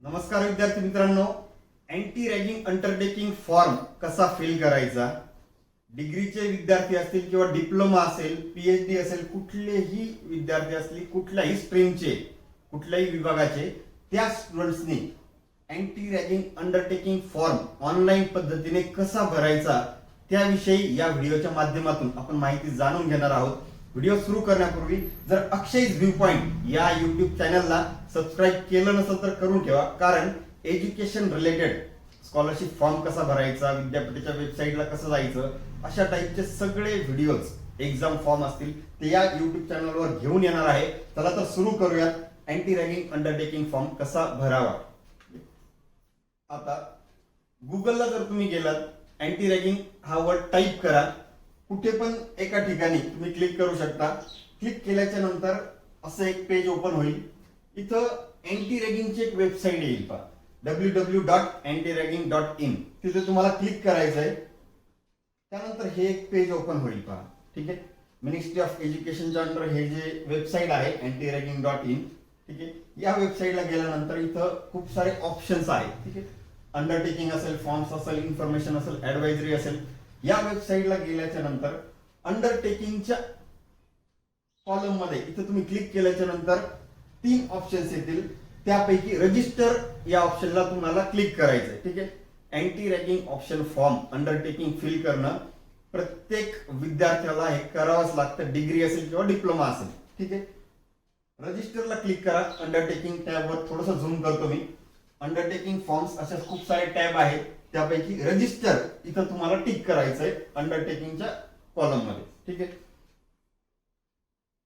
नमस्कार विद्यार्थी मित्रांनो, अँटी रॅगिंग अंडरटेकिंग फॉर्म कसा फिल करायचा. डिग्रीचे विद्यार्थी असतील किंवा डिप्लोमा असेल, पीएचडी असेल, कुठलेही विद्यार्थी असतील, कुठल्याही स्ट्रीमचे, कुठल्याही विभागाचे, त्या स्टुडंट्सनी anti ragging undertaking form online पद्धतीने कसा भरायचा त्याविषयी या व्हिडिओच्या माध्यमातून आपण माहिती जाणून घेणार आहोत. व्हिडिओ सुरू करण्यापूर्वी जर अक्षयज व्ह्यू पॉइंट या युट्यूब चॅनलला सबस्क्राईब केलं नसेल तर करून ठेवा, कारण एज्युकेशन रिलेटेड स्कॉलरशिप फॉर्म कसा भरायचा, विद्यापीठाच्या वेबसाईटला कसं जायचं, अशा टाईपचे सगळे व्हिडिओज, एक्झाम फॉर्म असतील ते या युट्यूब चॅनलवर घेऊन येणार आहे. चला तर सुरू करूयात. अँटी रॅगिंग अंडरटेकिंग फॉर्म कसा भरावा. आता गुगलला जर तुम्ही गेलात, अँटी रॅगिंग हा वर्ड टाईप करा. कुठे पण एका ठिकाणी तुम्ही क्लिक करू शकता. क्लिक केल्याच्या नंतर असं एक पेज ओपन होईल. इथं अँटी रॅगिंगची एक वेबसाईट येईल पहा, www.antiragging.in. तिथे तुम्हाला क्लिक करायचं आहे. त्यानंतर हे एक पेज ओपन होईल पहा. ठीक आहे, मिनिस्ट्री ऑफ एज्युकेशनच्या अंडर हे जे वेबसाईट आहे antiragging.in. ठीक आहे, या वेबसाईटला गेल्यानंतर इथं खूप सारे ऑप्शन्स आहेत. ठीक आहे, अंडरटेकिंग असेल, फॉर्म्स असेल, इन्फॉर्मेशन असेल, ऍडवायझरी असेल. या वेबसाईटला गेल्याच्या नंतर अंडरटेकिंगच्या कॉलम मध्ये इथं तुम्ही क्लिक केल्याच्या नंतर 3 ऑप्शन्स येतील. त्यापैकी रजिस्टर या ऑप्शनला तुम्हाला क्लिक करायचंय. ठीक आहे, anti ragging option form undertaking fill करणं प्रत्येक विद्यार्थ्याला हे करावंच लागतं, डिग्री असेल किंवा डिप्लोमा असेल. ठीक आहे, रजिस्टरला क्लिक करा. अंडरटेकिंग टॅबवर थोडंसं झूम करतो मी. अंडरटेकिंग फॉर्म्स अशा खूप सारे टॅब आहेत, त्यापैकी रजिस्टर इथं तुम्हाला टिक करायचंय अंडरटेकिंगच्या कॉलम मध्ये. ठीक आहे,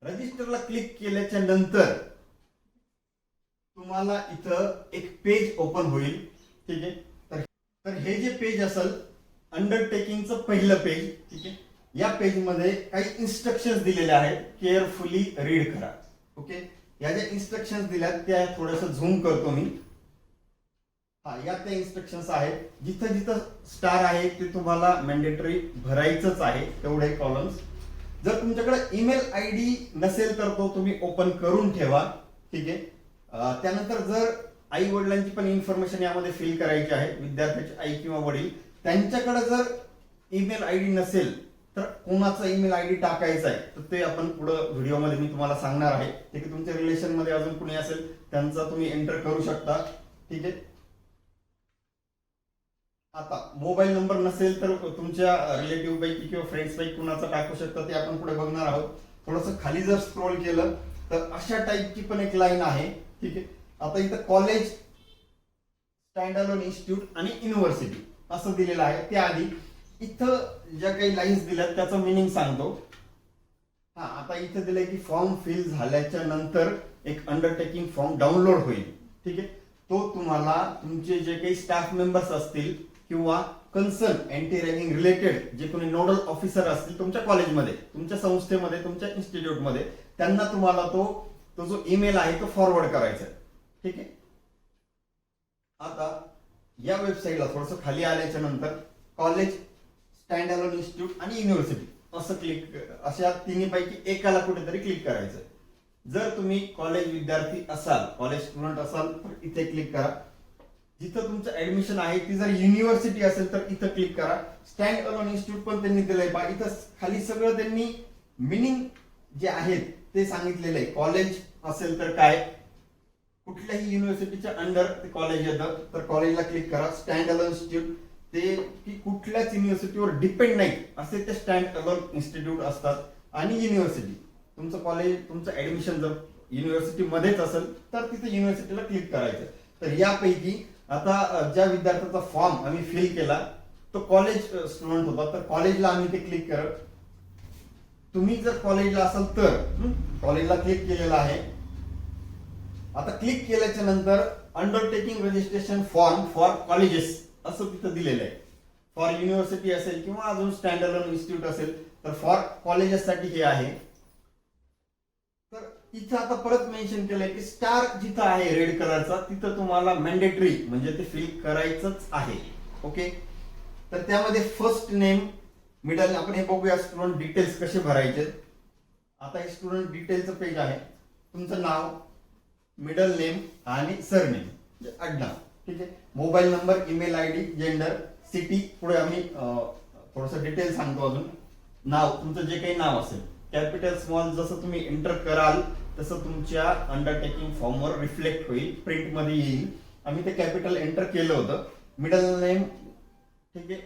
रजिस्टरला क्लिक केल्याच्या नंतर तुम्हाला इथं एक पेज ओपन होईल. ठीक आहे, तर हे जे पेज असेल अंडरटेकिंगचं पहिलं पेज. ठीक आहे, या पेज मध्ये काही इन्स्ट्रक्शन्स दिलेल्या आहेत, केअरफुली रीड करा. ओके, या ज्या इन्स्ट्रक्शन्स दिल्यात त्या थोडंसं झूम करतो मी. या त्या इन्स्ट्रक्शन्स आहेत. जिथं जिथं स्टार आहे ते तुम्हाला मॅन्डेटरी भरायचंच आहे, तेवढे कॉलम्स. जर तुमच्याकडे ईमेल आयडी नसेल तर तो तुम्ही ओपन करून ठेवा. ठीक आहे, त्यानंतर जर आई वडिलांची पण इन्फॉर्मेशन यामध्ये फिल करायची आहे, विद्यार्थ्याची आई किंवा वडील, त्यांच्याकडे जर ईमेल आयडी नसेल तर कोणाचा ईमेल आयडी टाकायचा आहे तर ते आपण पुढे व्हिडिओमध्ये मी तुम्हाला सांगणार आहे. ठीक आहे, तुमच्या रिलेशन मध्ये अजून कुणी असेल त्यांचा तुम्ही एंटर करू शकता. ठीक आहे, आता मोबाईल नंबर नसेल तर तुमच्या रिलेटिव्ह पैकी किंवा फ्रेंड्स पैकी कुणाचा टाकू शकता, ते आपण पुढे बघणार आहोत. थोडंसं खाली जर स्क्रोल केलं तर अशा टाईपची पण एक लाईन आहे. ठीक आहे, आता इथं कॉलेज, स्टँडअलोन इन्स्टिट्यूट आणि युनिव्हर्सिटी असं दिलेलं आहे. त्याआधी इथं ज्या काही लाईन्स दिल्यात त्याचं मिनिंग सांगतो. आता इथं दिलंय की फॉर्म फिल झाल्याच्या नंतर एक अंडरटेकिंग फॉर्म डाउनलोड होईल. ठीक आहे, तो तुम्हाला तुमचे जे काही स्टाफ मेंबर्स असतील किंवा कन्सर्न अँटी रॅगिंग रिलेटेड जे कोणी नोडल ऑफिसर असतील तुमच्या कॉलेजमध्ये, तुमच्या संस्थेमध्ये, तुमच्या इन्स्टिट्यूटमध्ये, त्यांना तुम्हाला तो जो ईमेल आहे तो फॉरवर्ड करायचा आहे. ठीक आहे, आता या वेबसाईटला थोडंसं खाली आल्याच्या नंतर कॉलेज, स्टँडअलोन इन्स्टिट्यूट आणि युनिव्हर्सिटी असं क्लिक, अशा तिन्हीपैकी एकाला कुठेतरी क्लिक करायचं. जर तुम्ही कॉलेज विद्यार्थी असाल, कॉलेज स्टुडंट असाल तर इथे क्लिक करा. जिथं तुमचं ऍडमिशन आहे ती जर युनिव्हर्सिटी असेल तर इथं क्लिक करा. स्टँड अलोन इन्स्टिट्यूट पण त्यांनी दिलंय पहा. इथं खाली सगळं त्यांनी मिनिंग जे आहेत ते सांगितलेलं आहे. कॉलेज असेल तर काय, कुठल्याही युनिव्हर्सिटीच्या अंडर ते कॉलेज येतं तर कॉलेजला क्लिक करा. स्टँड अलोन इन्स्टिट्यूट ते की कुठल्याच युनिव्हर्सिटीवर डिपेंड नाही असे ते स्टँड अलोन इन्स्टिट्यूट असतात. आणि युनिव्हर्सिटी, तुमचं कॉलेज, तुमचं ऍडमिशन जर युनिव्हर्सिटी मध्येच असेल तर तिथे युनिव्हर्सिटीला क्लिक करायचं. तर यापैकी आता ज्या विद्यार्थ्याचा फॉर्म आम्ही फिल केला तो कॉलेज स्टुडंट होता, तर कॉलेजला आम्ही ते क्लिक करत. तुम्ही जर कॉलेजला असाल तर कॉलेजला क्लिक केलेलं आहे. आता क्लिक केल्याच्या नंतर undertaking registration form for colleges असं तिथं दिलेलं आहे. फॉर युनिव्हर्सिटी असेल किंवा अजून स्टँडअलोन इन्स्टिट्यूट असेल तर फॉर कॉलेजेससाठी हे आहे. तर इथं आता परत मेन्शन केलंय की स्टार जिथं आहे रेड कलरचा तिथं तुम्हाला मॅन्डेटरी म्हणजे ते फिल करायचंच आहे. ओके, तर त्यामध्ये फर्स्ट नेम, मिडल, आपण हे बघूया स्टुडंट डिटेल्स कसे भरायचे. आता हे स्टुडंट डिटेलचं पेज आहे. तुमचं नाव, मिडल नेम आणि सरनेम. म्हणजे आडनाव. ठीक आहे. Mobile number, email ID, gender, city, पुढे आम्ही थोडंसं डिटेल सांगतो अजून. नाव, तुमचं जे काही नाव असेल कॅपिटल स्मॉल जसं तुम्ही एंटर कराल तसं तुमच्या अंडरटेकिंग फॉर्मवर रिफ्लेक्ट होईल, प्रिंट मध्ये येईल. आम्ही ते कॅपिटल एंटर केलं होतं. मिडल नेम, ठीक आहे,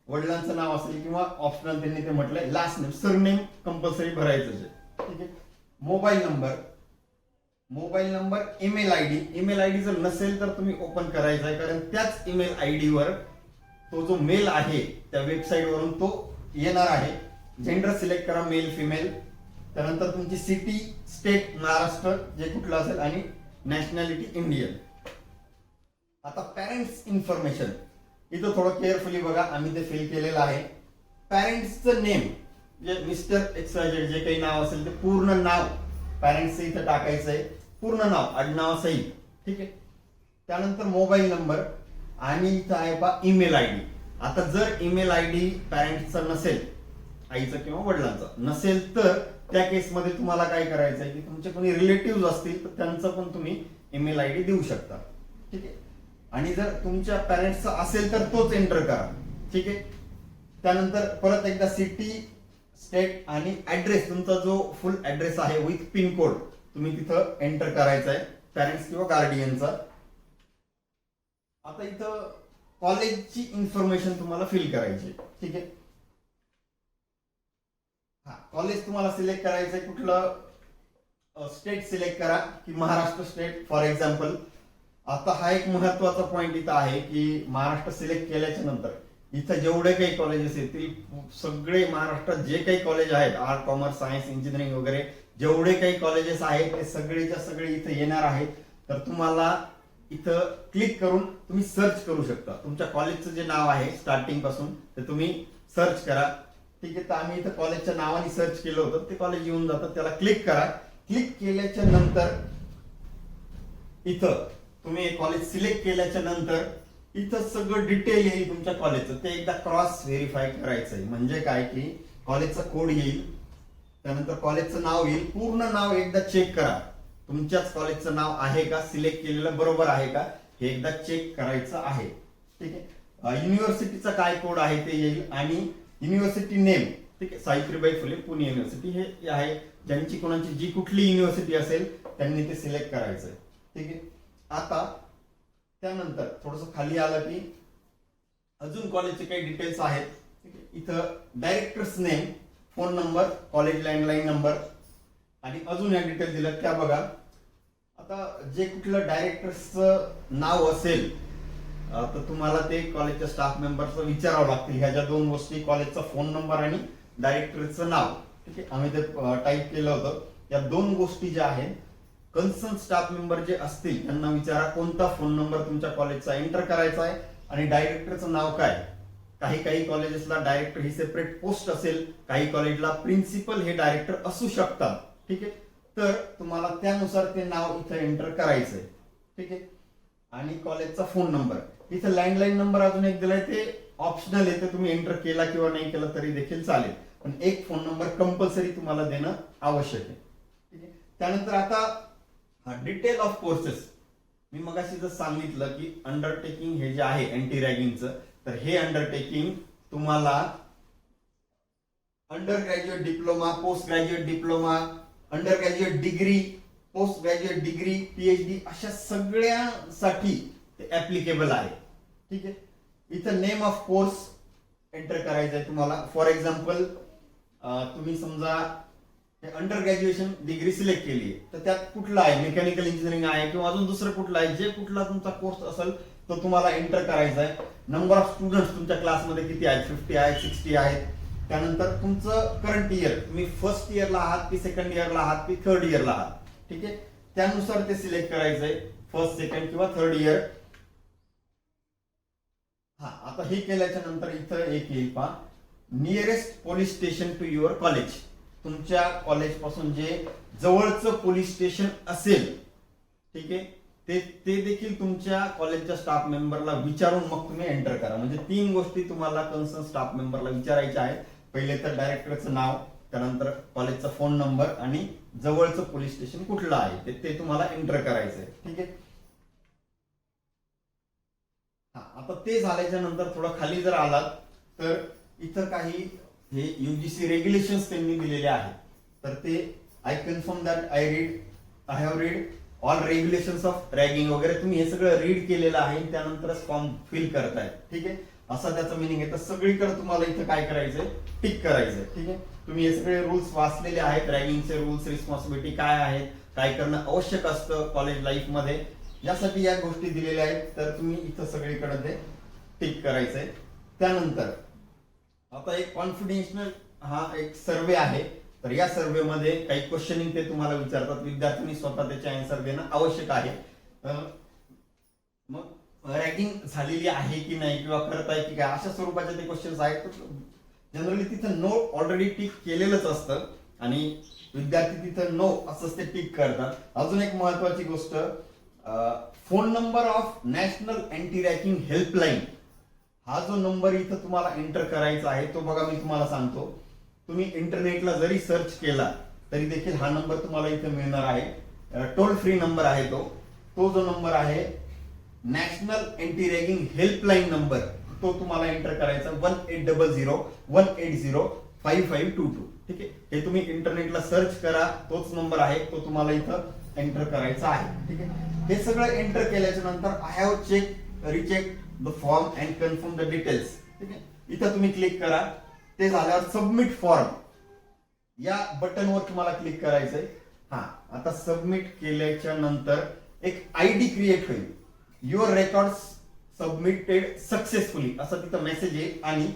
वडिलांचं नाव असेल किंवा ऑप्शनल त्यांनी ते म्हटलंय. लास्ट नेम, सरनेम कंपल्सरी भरायचं आहे. ठीक आहे. Mobile number, email ID. Email ID जर नसेल तर तुम्ही ओपन करायचा आहे, कारण त्याच ईमेल आयडी वर तो जो मेल आहे त्या वेबसाईट वरून तो येणार आहे. जेंडर सिलेक्ट करा, मेल फिमेल. त्यानंतर तुमची सिटी, स्टेट महाराष्ट्र जे कुठलं असेल, आणि नॅशनॅलिटी इंडियन. आता पॅरेंट्स इन्फॉर्मेशन, इथं थोडं केअरफुली बघा, आम्ही ते फिल केलेलं आहे. पॅरेंट्सचं नेम, जे मिस्टर एक्सवायझेड जे काही नाव असेल ते पूर्ण नाव पॅरेंट्सचं इथं टाकायचं आहे, पूर्ण नाव आडनावासहित. ठीक आहे. त्यानंतर मोबाईल नंबर, आणि इथं आहे पहा ईमेल आयडी. आता जर ईमेल आयडी पॅरेंट्सचा नसेल, आईचा किंवा वडिलांचा नसेल, तर त्या केसमध्ये तुम्हाला काय करायचं आहे की तुमचे कोणी रिलेटिव्ह असतील तर त्यांचा पण तुम्ही ईमेल आयडी देऊ शकता. ठीक आहे. आणि जर तुमच्या पॅरेंट्सचा असेल तर तोच एंटर करा. ठीक आहे. त्यानंतर परत एकदा सिटी, स्टेट आणि ऍड्रेस, तुमचा जो फुल ऍड्रेस आहे विथ पिन कोड तुम्ही तिथं एंटर करायचा आहे, पॅरेंट्स किंवा गार्डियनचा. आता इथं कॉलेजची इन्फॉर्मेशन तुम्हाला फिल करायची. ठीक आहे. हा, कॉलेज तुम्हाला सिलेक्ट करायचंय, कुठलं स्टेट सिलेक्ट करा की महाराष्ट्र स्टेट फॉर एक्झाम्पल. आता हा एक महत्वाचा पॉइंट इथं आहे की महाराष्ट्र सिलेक्ट केल्याच्या नंतर इथं जेवढे काही कॉलेजेस येतील, सगळे महाराष्ट्रात जे काही कॉलेज आहेत, आर्ट, कॉमर्स, सायन्स, इंजिनिअरिंग वगैरे जेवढे काही कॉलेजेस आहेत ते सगळेच्या सगळे इथं येणार आहेत. तर तुम्हाला इथं क्लिक करून तुम्ही सर्च करू शकता. तुमच्या कॉलेजचं जे नाव आहे स्टार्टिंग पासून ते तुम्ही सर्च करा. ठीक आहे. तर आम्ही इथं कॉलेजच्या नावाने सर्च केलं होतं, ते कॉलेज येऊन जातं, त्याला क्लिक करा. क्लिक केल्याच्या नंतर इथं तुम्ही कॉलेज सिलेक्ट केल्याच्या नंतर इथं सगळं डिटेल येईल तुमच्या कॉलेजचं, ते एकदा क्रॉस व्हेरीफाय करायचंय. म्हणजे काय की कॉलेजचा कोड येईल, त्यानंतर कॉलेजचं नाव येईल, पूर्ण नाव एकदा चेक करा, तुमच्याच कॉलेजचं नाव आहे का, सिलेक्ट केलेलं बरोबर आहे का, हे एकदा चेक करायचं आहे. ठीक आहे. युनिव्हर्सिटीचा काय कोड आहे ते येईल, आणि युनिव्हर्सिटी नेम, ठीक आहे, सावित्रीबाई फुले पुणे युनिव्हर्सिटी हे आहे. ज्यांची कोणाची जी कुठली युनिव्हर्सिटी असेल त्यांनी ते सिलेक्ट करायचंय. ठीक आहे. आता त्यानंतर थोडस खाली आलं की अजून कॉलेजचे काही डिटेल्स आहेत. इथं directors name, phone number, college landline number, आणि अजून या डिटेल दिल्यात त्या बघा. आता जे कुठलं डायरेक्टर्सचं नाव असेल तर तुम्हाला ते कॉलेजच्या स्टाफ मेंबरचं विचारावं लागतील. ह्या ज्या दोन गोष्टी, कॉलेजचा फोन नंबर आणि डायरेक्टरचं नाव, ठीक आहे, आम्ही ते टाईप केलं होतं. या दोन गोष्टी ज्या आहेत, कन्सर्न स्टाफ मेंबर जे असतील त्यांना विचारा कोणता फोन नंबर तुमच्या कॉलेजचा एंटर करायचा आहे आणि डायरेक्टरचं नाव काय. काही कॉलेजेसला डायरेक्टर ही सेपरेट पोस्ट असेल, काही कॉलेजला प्रिन्सिपल हे डायरेक्टर असू शकतात. ठीक आहे. तर तुम्हाला त्यानुसार ते नाव इथं एंटर करायचंय. ठीक आहे. आणि कॉलेजचा फोन नंबर, इथं लँडलाईन नंबर अजून एक दिलाय, ते ऑप्शनल आहे, ते तुम्ही एंटर केला किंवा नाही केला तरी देखील चालेल, पण एक फोन नंबर कंपल्सरी तुम्हाला देणं आवश्यक आहे. ठीक आहे. त्यानंतर आता डिटेल ऑफ कोर्सेस, मी मगाशी जर सांगितलं की अंडरटेकिंग हे जे आहे अँटी रॅगिंगचं, तर हे अंडरटेकिंग तुम्हाला under graduate diploma, post graduate diploma, under graduate degree, post graduate degree, PhD अशा सगळ्यासाठी ते ऍप्लिकेबल आहे. ठीक आहे. इथं नेम ऑफ कोर्स एंटर करायचं आहे तुम्हाला. फॉर एक्झाम्पल तुम्ही समजा अंडर ग्रॅज्युएशन डिग्री सिलेक्ट केली तर त्यात कुठला आहे, मेकॅनिकल इंजिनिअरिंग आहे किंवा अजून दुसरं कुठलं आहे, जे कुठला तुमचा कोर्स असेल तो तुम्हाला एंटर करायचा आहे. नंबर ऑफ स्टुडंट्स तुमच्या क्लासमध्ये किती आहेत, 50 आहेत, 60 आहेत. त्यानंतर तुमचं करंट इयर, तुम्ही फर्स्ट इयरला आहात की सेकंड इयरला आहात की थर्ड इयरला आहात. ठीक आहे. त्यानुसार ते सिलेक्ट करायचंय, फर्स्ट, सेकंड किंवा थर्ड इयर. हा, आता हे केल्याच्या नंतर इथं एक येईल पहा, nearest police station to your college. तुमच्या कॉलेज पासून जे जवळचं पोलीस स्टेशन असेल, ठीक आहे, ते देखील तुमच्या कॉलेजच्या स्टाफ मेंबरला विचारून मग तुम्ही एंटर करा. म्हणजे 3 गोष्टी तुम्हाला कन्सर्न स्टाफ मेंबरला विचारायच्या आहेत. पहिले तर डायरेक्टरचं नाव, त्यानंतर कॉलेजचा फोन नंबर आणि जवळचं पोलीस स्टेशन कुठलं आहे ते तुम्हाला एंटर करायचं आहे. ठीक आहे. हा, आता ते झाल्याच्या नंतर थोडं खाली जर आलात तर इथं काही हे युजीसी रेग्युलेशन्स त्यांनी दिलेले आहेत. तर ते I confirm that I have read all regulations of ragging वगैरे तुम्ही हे सगळं रीड केलेलं आहे, त्यानंतरच फॉर्म फिल करताय. ठीक आहे, असा त्याचा मिनिंग आहे. तर सगळीकडे तुम्हाला इथं काय करायचंय, टिक करायचंय. ठीक आहे, तुम्ही हे सगळे रूल्स वाचलेले आहेत, रॅगिंगचे रूल्स, रिस्पॉन्सिबिलिटी काय आहेत, काय करणं आवश्यक असतं कॉलेज लाईफ मध्ये, यासाठी या गोष्टी दिलेल्या आहेत. तर तुम्ही इथं सगळीकडे ते टिक करायचंय. त्यानंतर आता एक कॉन्फिडेन्शियल हा एक सर्वे आहे. तर या सर्वे मध्ये काही क्वेश्चनिंग ते तुम्हाला विचारतात, विद्यार्थ्यांनी स्वतः त्याचे आन्सर देणं आवश्यक आहे. मग रॅगिंग झालेली आहे की नाही किंवा करत आहे की काय, अशा स्वरूपाचे ते क्वेश्चन्स आहेत. जनरली तिथं नो ऑलरेडी टिक केलेलंच असतं आणि विद्यार्थी तिथं नो असंच ते टिक करतात. अजून एक महत्वाची गोष्ट, phone number of national anti ragging helpline हा जो नंबर इथं तुम्हाला एंटर करायचा आहे तो बघा मी तुम्हाला सांगतो. तुम्ही इंटरनेटला जरी सर्च केला तरी देखील हा नंबर तुम्हाला इथे मिळणार आहे. टोल फ्री नंबर आहे तो जो नंबर आहे national anti ragging helpline number, तो तुम्हाला एंटर करायचा 1800-180-5522. ठीक आहे, हे तुम्ही इंटरनेटला सर्च करा, तोच नंबर आहे, तो तुम्हाला इथं एंटर करायचा आहे. ठीक आहे, हे सगळं एंटर केल्याच्या नंतर I have recheck the form and confirm the details. ठीक आहे, इथं तुम्ही क्लिक करा. ते झाल्यावर सबमिट फॉर्म या बटनवर तुम्हाला क्लिक करायचंय. हा, आता सबमिट केल्याच्या नंतर एक आयडी क्रिएट होईल. युअर रेकॉर्ड सबमिटेड सक्सेसफुली असं तिथं मेसेज येईल आणि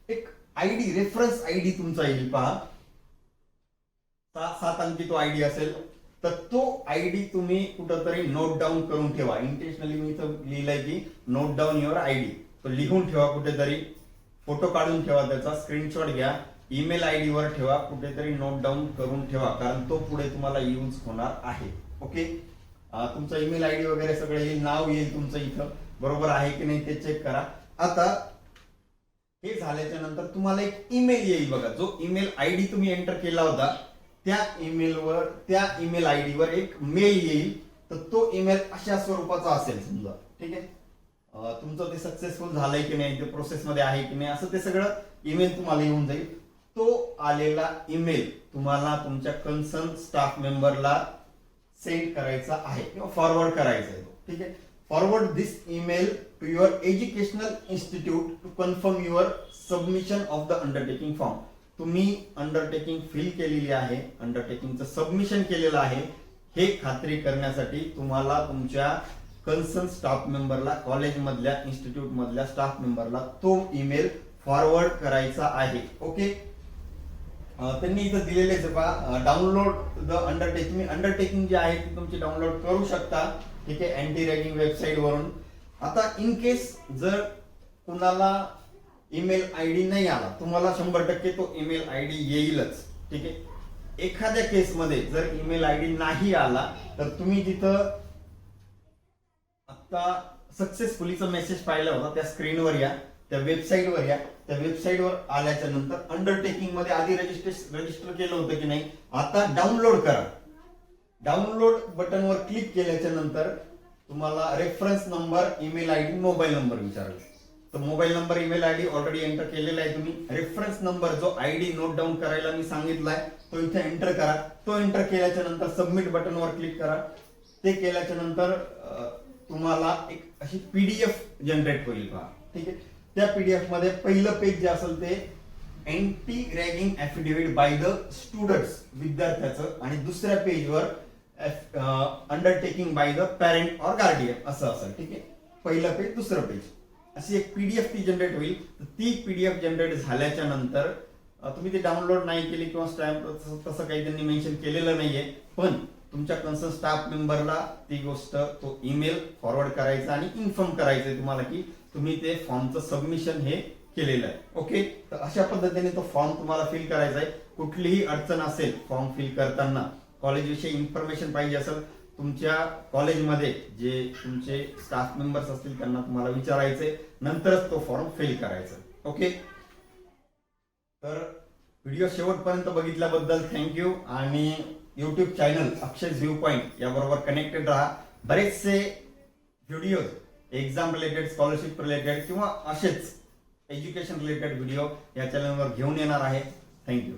एक आयडी, रेफरन्स आयडी तुमचा येईल. पहा, 7 अंकी तो आयडी असेल. तर तो आयडी तुम्ही कुठंतरी नोट डाऊन करून ठेवा. इंटेन्शनली मी इथं लिहिलंय की नोट डाऊन युअर आयडी, तो लिहून ठेवा कुठेतरी, फोटो काढून ठेवा, त्याचा स्क्रीनशॉट घ्या, ईमेल आयडी वर ठेवा, कुठेतरी नोट डाऊन करून ठेवा, कारण तो पुढे तुम्हाला यूज होणार आहे. ओके, तुमचा ईमेल आयडी वगैरे सगळं येईल, नाव येईल तुमचं इथं, बरोबर आहे की नाही ते चेक करा. आता हे झाल्याच्या नंतर तुम्हाला एक ईमेल येईल बघा. जो ईमेल आयडी तुम्ही एंटर केला होता त्या ईमेल आयडी वर एक मेल येईल. तर तो ईमेल अशा स्वरूपाचा असेल समजा. ठीक आहे, तुमचं ते सक्सेसफुल झालंय की नाही, ते प्रोसेस मध्ये आहे की नाही, असं ते सगळं ईमेल तुम्हाला येऊन जाईल. तो आलेला ईमेल तुम्हाला तुमच्या कन्सर्न स्टाफ मेंबरला सेंड करायचा आहे किंवा फॉरवर्ड करायचा आहे. ठीक आहे, forward this email to your educational institute to confirm your submission of the undertaking form. तुम्ही अंडरटेकिंग फिल केलेली आहे, अंडरटेकिंगचं सबमिशन केलेलं आहे, हे खात्री करण्यासाठी तुम्हाला तुमच्या कन्सर्न स्टाफ मेंबरला, कॉलेज मधल्या, इन्स्टिट्यूट मधल्या स्टाफ मेंबरला तो ईमेल फॉरवर्ड करायचा आहे. ओके, त्यांनी इथं दिलेले डाउनलोड द अंडरटेकिंग. तुम्ही अंडरटेकिंग जे आहे ती तुमची डाउनलोड करू शकता. ठीक आहे, अँटी रॅगिंग वेबसाईट वरून. आता इन केस जर कुणाला ईमेल आयडी नाही आला, तुम्हाला 100% तो ईमेल आयडी येईलच. ठीक आहे, एखाद्या केसमध्ये जर ईमेल आयडी नाही आला तर तुम्ही तिथं आता सक्सेसफुलीचा मेसेज पाहिला होता त्या स्क्रीनवर या, त्या वेबसाईटवर या. त्या वेबसाईटवर आल्याच्या नंतर अंडरटेकिंग मध्ये आधी रजिस्टर केलं होतं की नाही, आता डाउनलोड करा. डाउनलोड बटनवर क्लिक केल्याच्या नंतर तुम्हाला reference number, email ID, mobile number विचारेल. तर mobile number, email ID already enter केलेला आहे तुम्ही. रेफरन्स नंबर जो आयडी नोट डाऊन करायला मी सांगितलाय तो इथे एंटर करा. तो एंटर केल्याच्या नंतर सबमिट बटनवर क्लिक करा. ते केल्याच्या नंतर तुम्हाला एक अशी पीडीएफ जनरेट होईल पहा. ठीक आहे, त्या पीडीएफ मध्ये पहिलं पेज जे असेल ते anti ragging affidavit by the students, विद्यार्थ्याचं, आणि दुसऱ्या पेजवर undertaking by the parent or guardian असं असेल. ठीक आहे, पहिलं पेज, दुसरं पेज, अशी एक पीडीएफ ती जनरेट होईल. ती पीडीएफ जनरेट झाल्याच्या नंतर तुम्ही ती डाउनलोड नाही केली किंवा स्टॅम्प तसं काही त्यांनी मेन्शन केलेलं नाहीये, पण तुमच्या कन्सर्न स्टाफ मेंबरला ती गोष्ट, तो ईमेल फॉरवर्ड करायचा आणि इन्फॉर्म करायचंय तुम्हाला की तुम्ही ते फॉर्मचं सबमिशन हे केलेलं आहे. ओके, तर अशा पद्धतीने तो फॉर्म तुम्हाला फिल करायचा आहे. कुठलीही अडचण असेल फॉर्म फिल करताना, कॉलेजविषयी इन्फॉर्मेशन पाहिजे असेल, तुमच्या कॉलेजमध्ये जे तुमचे स्टाफ मेंबर्स असतील त्यांना तुम्हाला विचारायचे, नंतरच तो फॉर्म फिल करायचा. ओके, तर व्हिडिओ शेवटपर्यंत बघितल्याबद्दल थँक्यू. आणि युट्यूब चॅनल अक्षय व्ह्यू पॉइंट याबरोबर कनेक्टेड राहा. बरेचसे videos exam related, scholarship related किंवा असेच एज्युकेशन रिलेटेड व्हिडिओ या चॅनलवर घेऊन येणार आहे. थँक्यू.